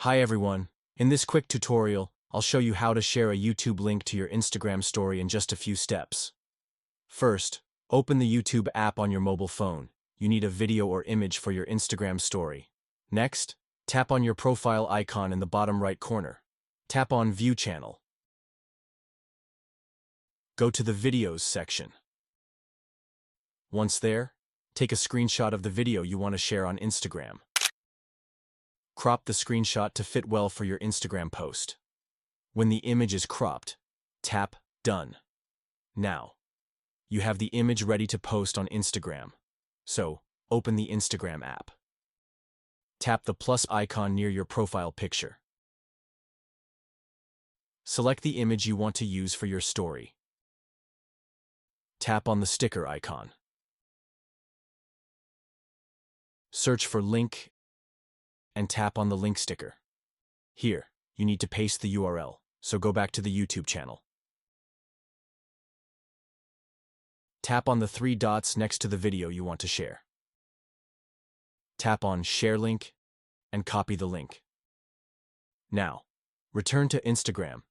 Hi everyone. In this quick tutorial, I'll show you how to share a YouTube link to your Instagram story in just a few steps. First, open the YouTube app on your mobile phone. You need a video or image for your Instagram story. Next, tap on your profile icon in the bottom right corner. Tap on View Channel. Go to the Videos section. Once there, take a screenshot of the video you want to share on Instagram. Crop the screenshot to fit well for your Instagram post. When the image is cropped, tap Done. Now, you have the image ready to post on Instagram. So, open the Instagram app. Tap the plus icon near your profile picture. Select the image you want to use for your story. Tap on the sticker icon. Search for link and tap on the link sticker. Here, you need to paste the URL, so go back to the YouTube channel. Tap on the three dots next to the video you want to share. Tap on Share Link and copy the link. Now, return to Instagram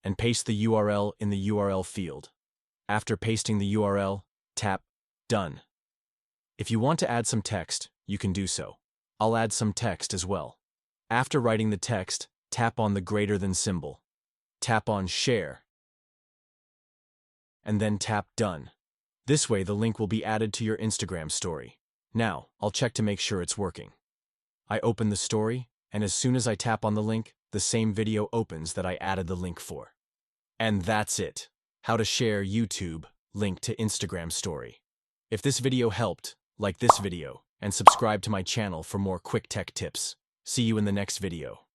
and paste the URL in the URL field. After pasting the URL, tap Done. If you want to add some text, you can do so. I'll add some text as well. After writing the text, tap on the greater than symbol. Tap on Share, and then tap Done. This way the link will be added to your Instagram story. Now, I'll check to make sure it's working. I open the story, and as soon as I tap on the link, the same video opens that I added the link for. And that's it. How to share YouTube link to Instagram story. If this video helped, like this video, and subscribe to my channel for more quick tech tips. See you in the next video.